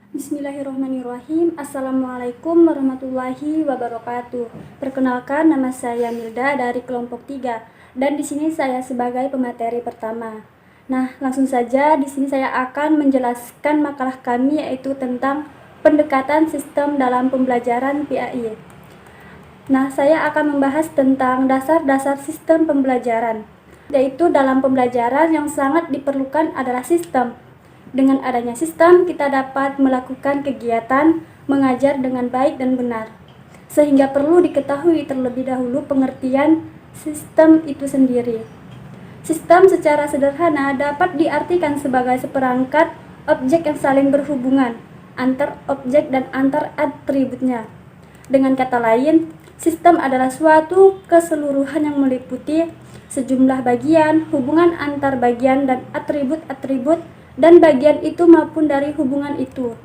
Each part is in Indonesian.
Bismillahirrahmanirrahim. Assalamualaikum warahmatullahi wabarakatuh. Perkenalkan, nama saya Milda dari kelompok 3 dan di sini saya sebagai pemateri pertama. Nah, langsung saja di sini saya akan menjelaskan makalah kami yaitu tentang pendekatan sistem dalam pembelajaran PAI. Nah, saya akan membahas tentang dasar-dasar sistem pembelajaran, yaitu dalam pembelajaran yang sangat diperlukan adalah sistem. Dengan adanya sistem, kita dapat melakukan kegiatan mengajar dengan baik dan benar. Sehingga perlu diketahui terlebih dahulu pengertian sistem itu sendiri. Sistem secara sederhana dapat diartikan sebagai seperangkat objek yang saling berhubungan antar objek dan antar atributnya. Dengan kata lain, sistem adalah suatu keseluruhan yang meliputi sejumlah bagian, hubungan antar bagian dan atribut-atribut dan bagian itu maupun dari hubungan itu.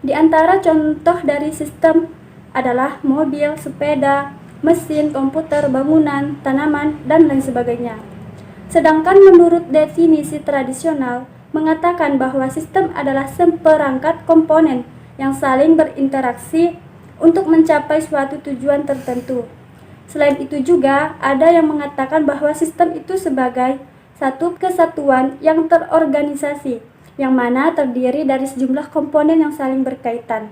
Di antara contoh dari sistem adalah mobil, sepeda, mesin, komputer, bangunan, tanaman, dan lain sebagainya. Sedangkan menurut definisi tradisional mengatakan bahwa sistem adalah seperangkat komponen yang saling berinteraksi untuk mencapai suatu tujuan tertentu. Selain itu juga ada yang mengatakan bahwa sistem itu sebagai satu kesatuan yang terorganisasi, yang mana terdiri dari sejumlah komponen yang saling berkaitan.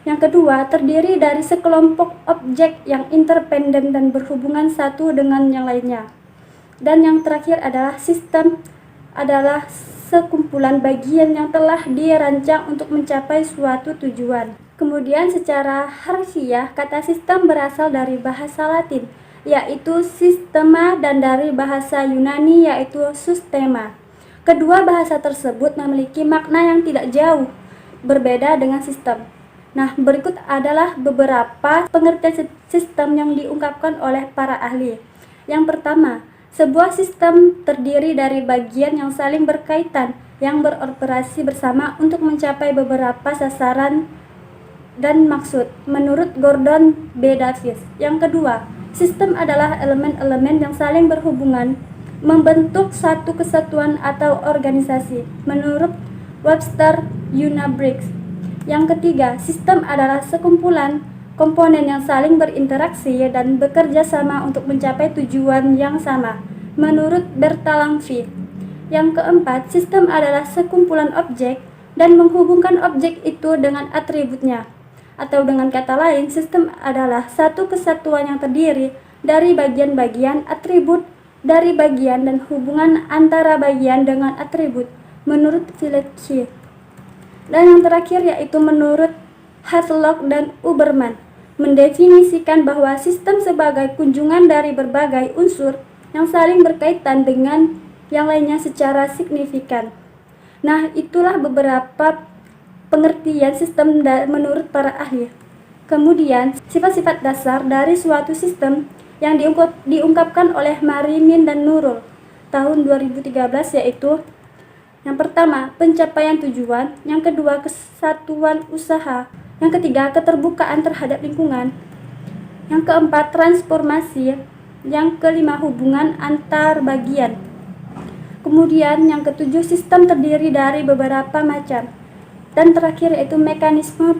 Yang kedua, terdiri dari sekelompok objek yang independen dan berhubungan satu dengan yang lainnya. Dan yang terakhir adalah sistem adalah sekumpulan bagian yang telah dirancang untuk mencapai suatu tujuan. Kemudian secara harfiah, kata sistem berasal dari bahasa Latin, yaitu sistema, dan dari bahasa Yunani yaitu sustema. Kedua bahasa tersebut memiliki makna yang tidak jauh berbeda dengan sistem. Nah, berikut adalah beberapa pengertian sistem yang diungkapkan oleh para ahli. Yang pertama, sebuah sistem terdiri dari bagian yang saling berkaitan yang beroperasi bersama untuk mencapai beberapa sasaran dan maksud, menurut Gordon B. Davis. Yang kedua, sistem adalah elemen-elemen yang saling berhubungan membentuk satu kesatuan atau organisasi, menurut Webster Unabridged. Yang ketiga, sistem adalah sekumpulan komponen yang saling berinteraksi dan bekerja sama untuk mencapai tujuan yang sama, menurut Bertalanffy. Yang keempat, sistem adalah sekumpulan objek dan menghubungkan objek itu dengan atributnya. Atau dengan kata lain, sistem adalah satu kesatuan yang terdiri dari bagian-bagian atribut dari bagian dan hubungan antara bagian dengan atribut, menurut Velitzky. Dan yang terakhir yaitu menurut Hartlock dan Uberman, mendefinisikan bahwa sistem sebagai kunjungan dari berbagai unsur yang saling berkaitan dengan yang lainnya secara signifikan. Nah, itulah beberapa pengertian sistem menurut para ahli. Kemudian, sifat-sifat dasar dari suatu sistem yang diungkapkan oleh Marimin dan Nurul tahun 2013 yaitu yang pertama, pencapaian tujuan, yang kedua, kesatuan usaha, yang ketiga, keterbukaan terhadap lingkungan, yang keempat, transformasi, yang kelima, hubungan antar bagian. Kemudian yang ketujuh, sistem terdiri dari beberapa macam. Dan terakhir yaitu mekanisme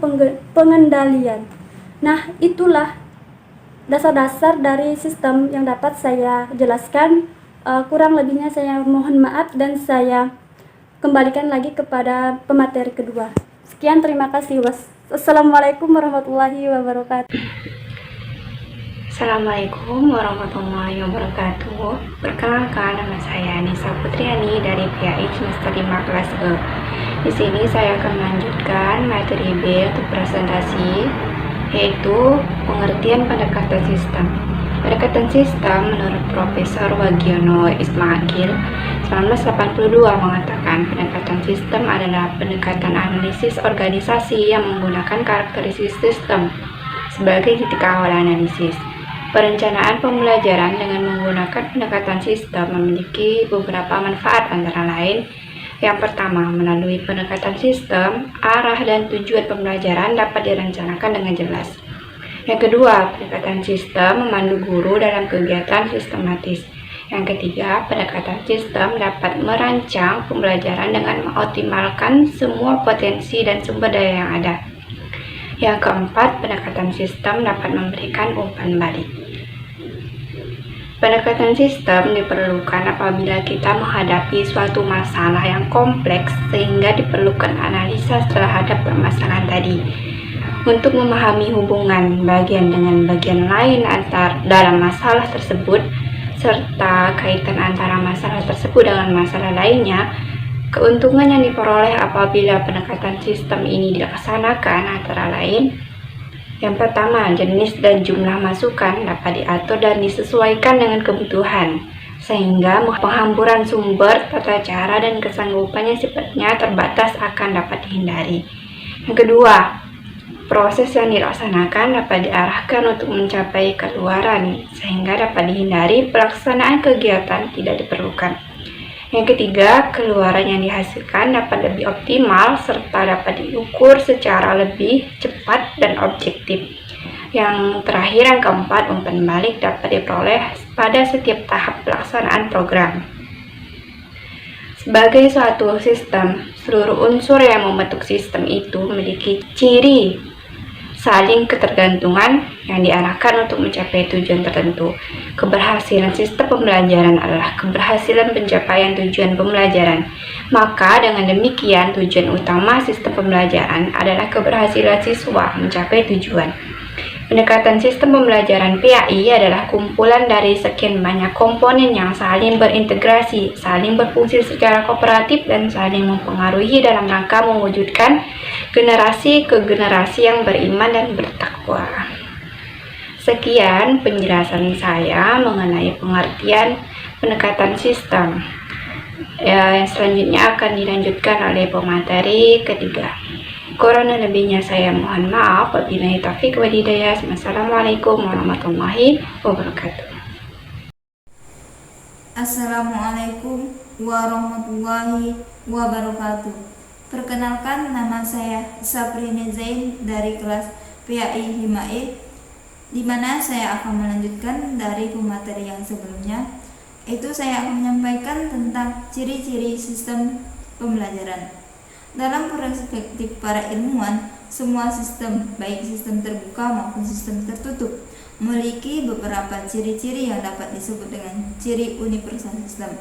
pengendalian. Nah, itulah dasar-dasar dari sistem yang dapat saya jelaskan. Kurang lebihnya saya mohon maaf dan saya kembalikan lagi kepada pemateri kedua. Sekian, terima kasih. Wassalamualaikum warahmatullahi wabarakatuh. Assalamualaikum warahmatullahi wabarakatuh. Perkenalkan, nama saya Nisa Putriani dari PAI semester 5 kelas E. Di sini saya akan melanjutkan materi B untuk presentasi, yaitu pengertian pendekatan sistem. Pendekatan sistem menurut Profesor Wagiono Ismail 1982 mengatakan pendekatan sistem adalah pendekatan analisis organisasi yang menggunakan karakteristik sistem sebagai titik awal analisis. Perencanaan pembelajaran dengan menggunakan pendekatan sistem memiliki beberapa manfaat, antara lain yang pertama, melalui pendekatan sistem, arah dan tujuan pembelajaran dapat direncanakan dengan jelas. Yang kedua, pendekatan sistem memandu guru dalam kegiatan sistematis. Yang ketiga, pendekatan sistem dapat merancang pembelajaran dengan mengoptimalkan semua potensi dan sumber daya yang ada. Yang keempat, pendekatan sistem dapat memberikan umpan balik. Pendekatan sistem diperlukan apabila kita menghadapi suatu masalah yang kompleks sehingga diperlukan analisa terhadap permasalahan tadi. Untuk memahami hubungan bagian dengan bagian lain dalam masalah tersebut, serta kaitan antara masalah tersebut dengan masalah lainnya, keuntungan yang diperoleh apabila pendekatan sistem ini dilaksanakan antara lain: yang pertama, jenis dan jumlah masukan dapat diatur dan disesuaikan dengan kebutuhan, sehingga penghamburan sumber, tata cara, dan kesanggupan yang sifatnya terbatas akan dapat dihindari. Yang kedua, proses yang dilaksanakan dapat diarahkan untuk mencapai keluaran, sehingga dapat dihindari pelaksanaan kegiatan tidak diperlukan. Yang ketiga, keluaran yang dihasilkan dapat lebih optimal serta dapat diukur secara lebih cepat dan objektif. Yang terakhir, yang keempat, umpan balik dapat diperoleh pada setiap tahap pelaksanaan program. Sebagai suatu sistem, seluruh unsur yang membentuk sistem itu memiliki ciri saling ketergantungan yang diarahkan untuk mencapai tujuan tertentu. Keberhasilan sistem pembelajaran adalah keberhasilan pencapaian tujuan pembelajaran. Maka dengan demikian, tujuan utama sistem pembelajaran adalah keberhasilan siswa mencapai tujuan. Pendekatan sistem pembelajaran PAI adalah kumpulan dari sekian banyak komponen yang saling berintegrasi, saling berfungsi secara kooperatif, dan saling mempengaruhi dalam rangka mewujudkan generasi ke generasi yang beriman dan bertakwa. Sekian penjelasan saya mengenai pengertian pendekatan sistem. Yang selanjutnya akan dilanjutkan oleh pemateri ketiga. Kurang lebihnya saya mohon maaf. Wabillahi taufiq wal hidayah. Wassalamualaikum warahmatullahi wabarakatuh. Assalamualaikum warahmatullahi wabarakatuh. Perkenalkan, nama saya Sabrina Zain dari kelas PAI 5E, di mana saya akan melanjutkan dari pemateri yang sebelumnya, yaitu saya akan menyampaikan tentang ciri-ciri sistem pembelajaran. Dalam perspektif para ilmuwan, semua sistem, baik sistem terbuka maupun sistem tertutup, memiliki beberapa ciri-ciri yang dapat disebut dengan ciri universal sistem.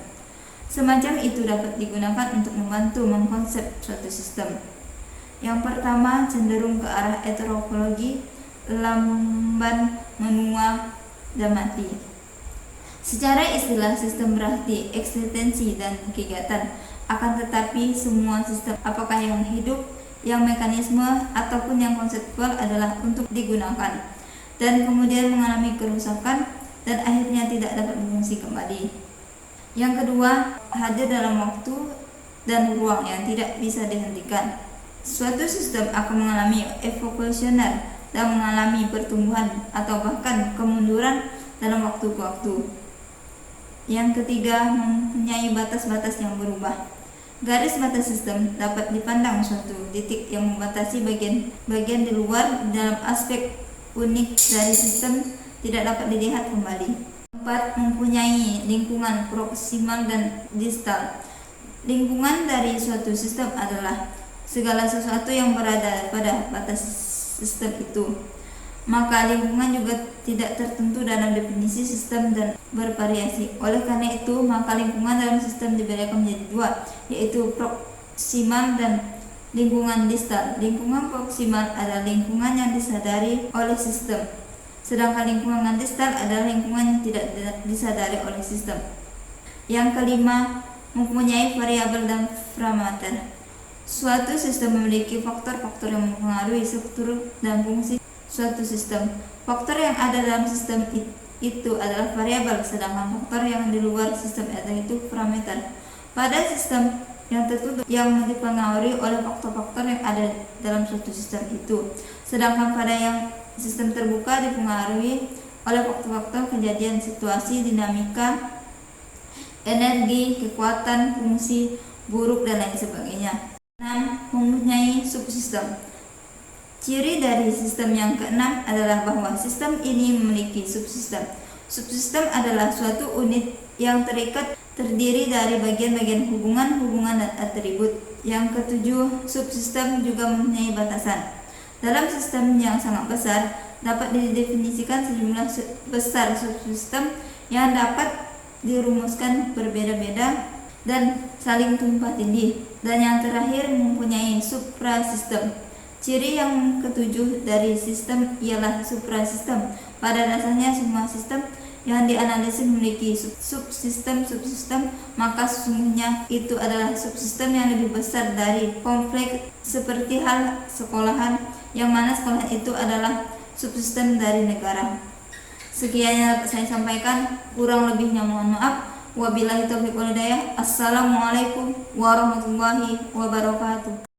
Semacam itu dapat digunakan untuk membantu mengkonsep suatu sistem. Yang pertama, cenderung ke arah heterologi, lamban, menua, dan mati. Secara istilah, sistem berarti eksistensi dan kegiatan. Akan tetapi semua sistem, apakah yang hidup, yang mekanisme, ataupun yang konseptual, adalah untuk digunakan dan kemudian mengalami kerusakan dan akhirnya tidak dapat berfungsi kembali. Yang kedua, hadir dalam waktu dan ruang yang tidak bisa dihentikan. Suatu sistem akan mengalami evolusioner dan mengalami pertumbuhan atau bahkan kemunduran dalam waktu ke waktu. Yang ketiga, mempunyai batas-batas yang berubah. Garis batas sistem dapat dipandang suatu titik yang membatasi bagian di luar dalam aspek unik dari sistem tidak dapat dilihat kembali. 4. Mempunyai lingkungan proksimal dan distal. Lingkungan dari suatu sistem adalah segala sesuatu yang berada pada batas sistem itu. Maka lingkungan juga tidak tertentu dalam definisi sistem dan bervariasi. Oleh karena itu, maka lingkungan dalam sistem dibedakan menjadi dua, yaitu proksimal dan lingkungan distal. Lingkungan proksimal adalah lingkungan yang disadari oleh sistem, sedangkan lingkungan distal adalah lingkungan yang tidak disadari oleh sistem. Yang kelima, mempunyai variabel dan parameter. Suatu sistem memiliki faktor-faktor yang mempengaruhi struktur dan fungsi suatu sistem. Faktor yang ada dalam sistem itu adalah variabel, sedangkan faktor yang di luar sistem itu parameter. Pada sistem yang tertutup yang dipengaruhi oleh faktor-faktor yang ada dalam suatu sistem itu, sedangkan pada yang sistem terbuka dipengaruhi oleh faktor-faktor kejadian, situasi, dinamika, energi, kekuatan, fungsi, buruk, dan lain sebagainya. 6. Mempunyai subsistem. Ciri dari sistem yang keenam adalah bahwa sistem ini memiliki subsistem. Subsistem adalah suatu unit yang terikat terdiri dari bagian-bagian hubungan dan atribut. Yang ketujuh, subsistem juga mempunyai batasan. Dalam sistem yang sangat besar, dapat didefinisikan sejumlah besar subsistem yang dapat dirumuskan berbeda-beda dan saling tumpang tindih. Dan yang terakhir, mempunyai suprasistem. Ciri yang ketujuh dari sistem ialah suprasistem. Pada dasarnya semua sistem yang dianalisis memiliki subsistem, maka sesungguhnya itu adalah subsistem yang lebih besar dari kompleks, seperti hal sekolahan, yang mana sekolah itu adalah subsistem dari negara. Sekian yang dapat saya sampaikan, kurang lebihnya mohon maaf. Wabillahi taufiq wal hidayah. Assalamualaikum warahmatullahi wabarakatuh.